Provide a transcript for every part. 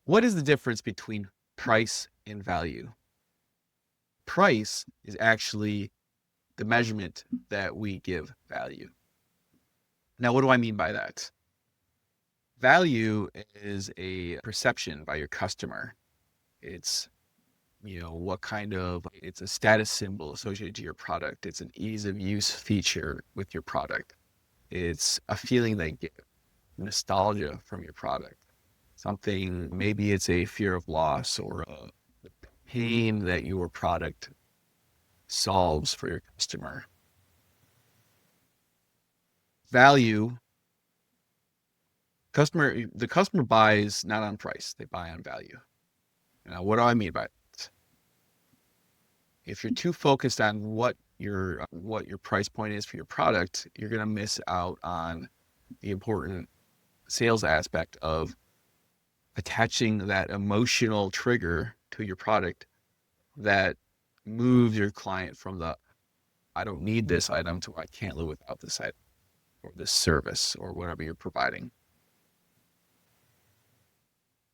What is the difference between price and value? Price is actually the measurement that we give value. Now, what do I mean by that? Value is a perception by your customer. It's, it's a status symbol associated to your product. It's an ease of use feature with your product. It's a feeling they get, nostalgia from your product. Something, maybe it's a fear of loss or a pain that your product solves for your customer. Value, the customer buys not on price, they buy on value. Now, what do I mean by that? If you're too focused on what your price point is for your product, you're going to miss out on the important sales aspect of attaching that emotional trigger to your product that moves your client from the I don't need this item to I can't live without this item or this service or whatever you're providing.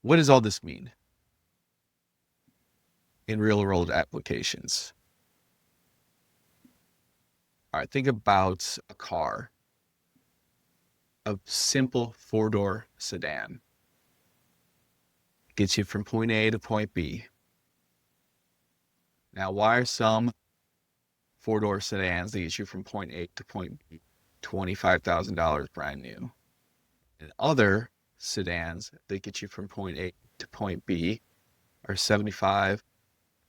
What does all this mean in real world applications? All right, think about a car, a simple four-door sedan. Gets you from point A to point B. Now, why are some four-door sedans that get you from point A to point B $25,000 brand new? And other sedans that get you from point A to point B are $75,000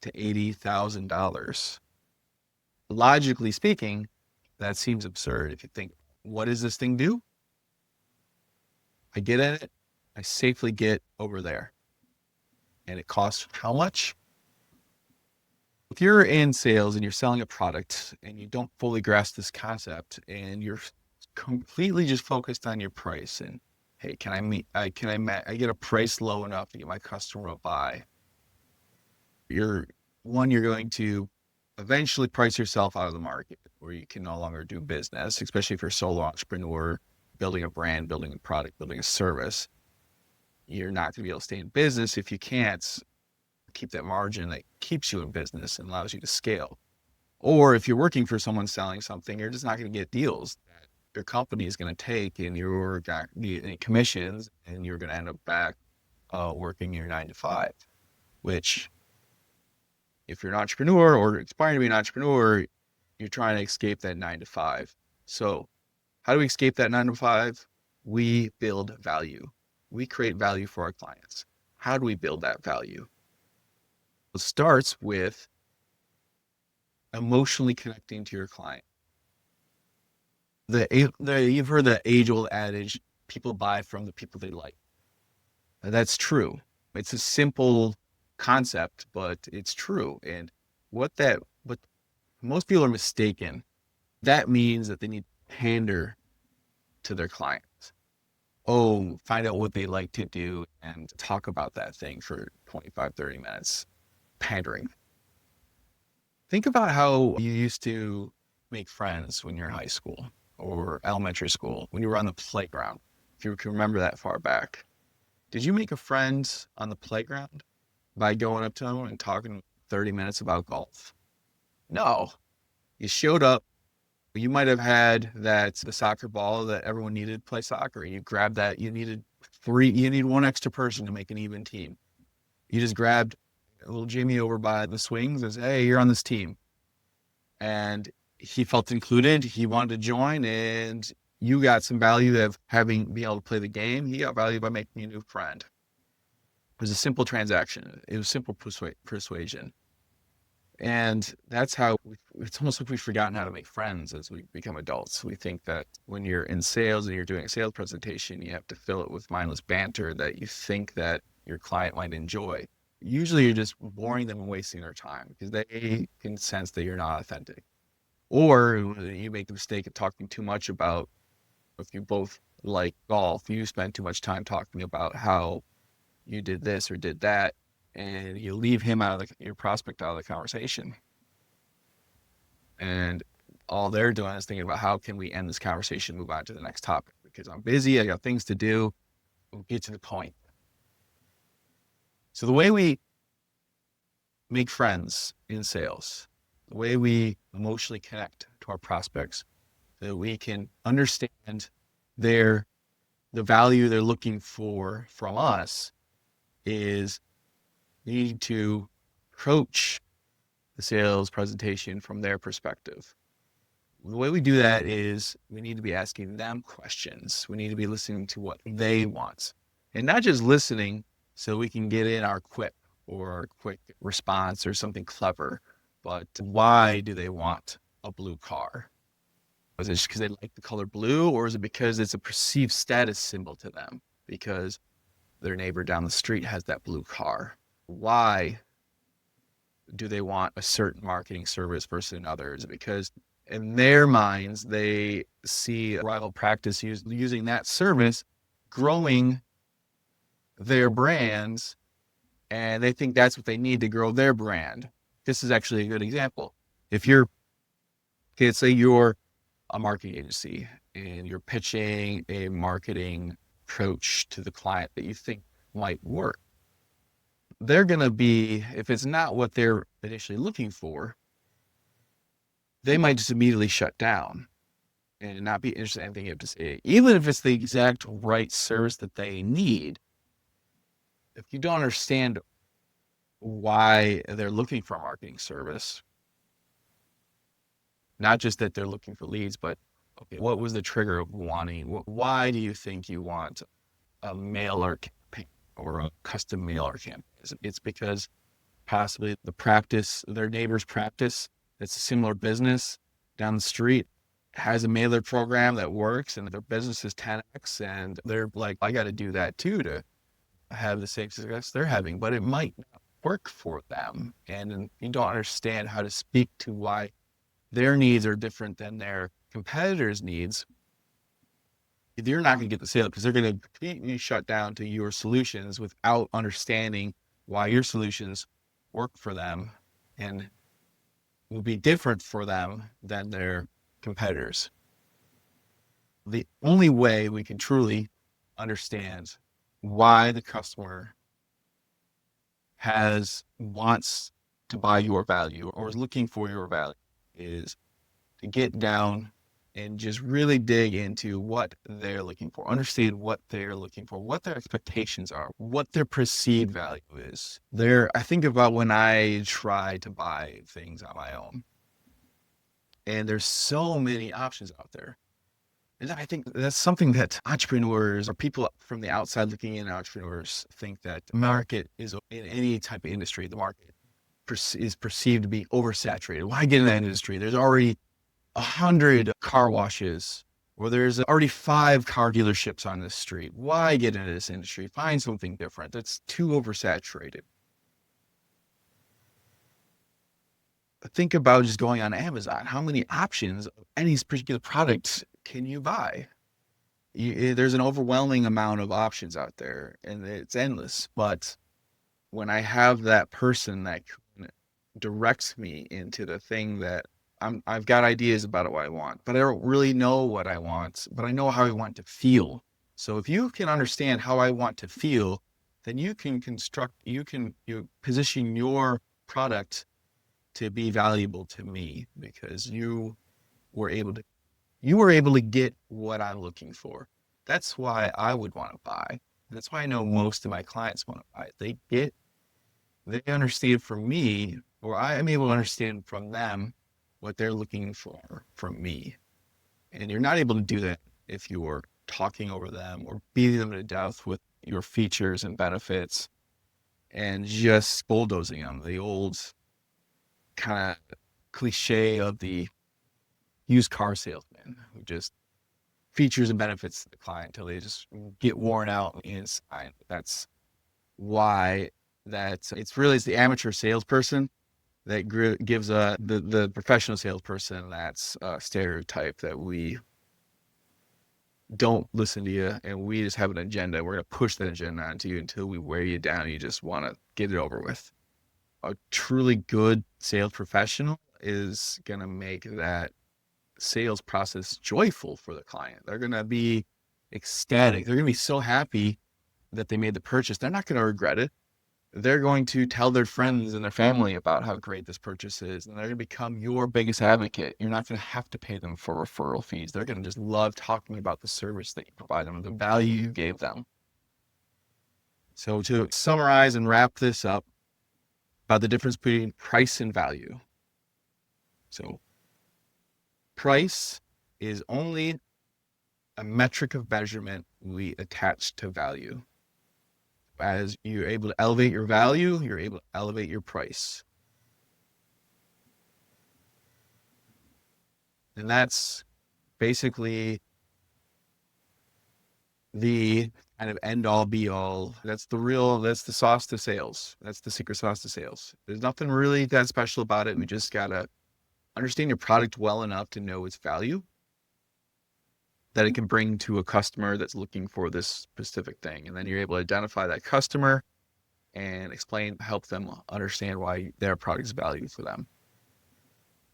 to $80,000. Logically speaking, that seems absurd if you think, what does this thing do? I get in it, I safely get over there. And it costs how much? If you're in sales and you're selling a product and you don't fully grasp this concept and you're completely just focused on your price and hey, I get a price low enough to get my customer to buy. You're going to eventually price yourself out of the market where you can no longer do business, especially if you're a solo entrepreneur, building a brand, building a product, building a service. You're not going to be able to stay in business if you can't keep that margin that keeps you in business and allows you to scale. Or if you're working for someone selling something, you're just not going to get deals that your company is going to take and you're got commissions and you're going to end up back working your 9 to 5, which if you're an entrepreneur or aspiring to be an entrepreneur, you're trying to escape that 9 to 5. So how do we escape that 9 to 5? We build value. We create value for our clients. How do we build that value? It starts with emotionally connecting to your client. You've heard the age-old adage, people buy from the people they like. That's true. It's a simple concept, but it's true. And what most people are mistaken, that means that they need to pander to their clients. Oh, find out what they like to do and talk about that thing for 25, 30 minutes. Pandering. Think about how you used to make friends when you're in high school or elementary school, when you were on the playground, if you can remember that far back. Did you make a friend on the playground by going up to them and talking 30 minutes about golf? No. You showed up. You might have had the soccer ball that everyone needed to play soccer. You grabbed that. You need one extra person to make an even team. You just grabbed little Jimmy over by the swings and said, hey, you're on this team. And he felt included. He wanted to join, and you got some value of being able to play the game. He got value by making a new friend. It was a simple transaction. It was simple persuasion. And that's how it's almost like we've forgotten how to make friends as we become adults. We think that when you're in sales and you're doing a sales presentation, you have to fill it with mindless banter that you think that your client might enjoy. Usually you're just boring them and wasting their time because they can sense that you're not authentic. Or you make the mistake of talking too much about, if you both like golf, you spend too much time talking about how you did this or did that, and you leave him out of your prospect out of the conversation. And all they're doing is thinking about how can we end this conversation, move on to the next topic because I'm busy, I got things to do. We'll get to the point. So the way we make friends in sales, the way we emotionally connect to our prospects, so that we can understand the value they're looking for from us, is we need to approach the sales presentation from their perspective. The way we do that is we need to be asking them questions. We need to be listening to what they want, and not just listening so we can get in our quip or our quick response or something clever, but why do they want a blue car? Is it just because they like the color blue, or is it because it's a perceived status symbol to them because their neighbor down the street has that blue car? Why do they want a certain marketing service versus another? Is it because in their minds they see a rival practice using that service, growing their brands, and they think that's what they need to grow their brand? This is actually a good example. If you're, okay, let's say you're a marketing agency and you're pitching a marketing approach to the client that you think might work. They're going to be, if it's not what they're initially looking for, they might just immediately shut down and not be interested in anything you have to say. Even if it's the exact right service that they need, if you don't understand why they're looking for a marketing service, not just that they're looking for leads, but okay, what was the trigger of wanting, why do you think you want a mailer campaign or a custom mailer campaign? It's because possibly the practice, their neighbor's practice, that's a similar business down the street, has a mailer program that works and their business is 10x, and they're like, I got to do that too to have the same success they're having, but it might not work for them. And you don't understand how to speak to why their needs are different than their competitors' needs. You're not going to get the sale because they're going to completely shut down to your solutions without understanding why your solutions work for them and will be different for them than their competitors. The only way we can truly understand why the customer wants to buy your value or is looking for your value is to get down and just really dig into what they're looking for, understand what they're looking for, what their expectations are, what their perceived value is. I think about when I try to buy things on my own, and there's so many options out there. And I think that's something that entrepreneurs or people from the outside looking in, entrepreneurs think that the market is, in any type of industry, the market is perceived to be oversaturated. Why get in that industry? There's already 100 car washes, or there's already 5 car dealerships on this street. Why get into this industry? Find something different. That's too oversaturated. Think about just going on Amazon. How many options of any particular product can you buy? There's an overwhelming amount of options out there, and it's endless. But when I have that person that directs me into the thing that I've got ideas about what I want, but I don't really know what I want, but I know how I want to feel. So if you can understand how I want to feel, then you can you position your product to be valuable to me because you were able to get what I'm looking for. That's why I would want to buy. That's why I know most of my clients want to buy. They understand from me, or I am able to understand from them what they're looking for from me. And you're not able to do that if you're talking over them or beating them to death with your features and benefits and just bulldozing them. The old kind of cliche of the used car salesman who just features and benefits to the client until they just get worn out inside. That's why it's the amateur salesperson that gives the professional salesperson that's a stereotype that we don't listen to you and we just have an agenda. We're going to push that agenda onto you until we wear you down. You just want to get it over with. A truly good sales professional is going to make that sales process joyful for the client. They're going to be ecstatic. They're going to be so happy that they made the purchase. They're not going to regret it. they're going to tell their friends and their family about how great this purchase is, and they're going to become your biggest advocate. You're not going to have to pay them for referral fees. They're going to just love talking about the service that you provide them, the value you gave them. So to summarize and wrap this up about the difference between price and value. So price is only a metric of measurement we attach to value. As you're able to elevate your value, you're able to elevate your price. And that's basically the kind of end all be all. That's the sauce to sales. That's the secret sauce to sales. There's nothing really that special about it. We just gotta understand your product well enough to know its value that it can bring to a customer that's looking for this specific thing. And then you're able to identify that customer and help them understand why their product is valuable for them.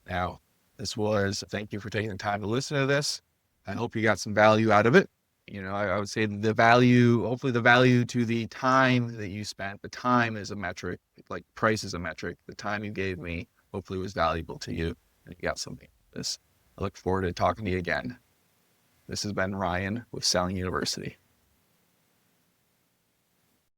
Now, thank you for taking the time to listen to this. I hope you got some value out of it. I would say hopefully the value to the time that you spent, the time is a metric, like price is a metric. The time you gave me hopefully was valuable to you and you got something from this. I look forward to talking to you again. This has been Ryan with Selling University.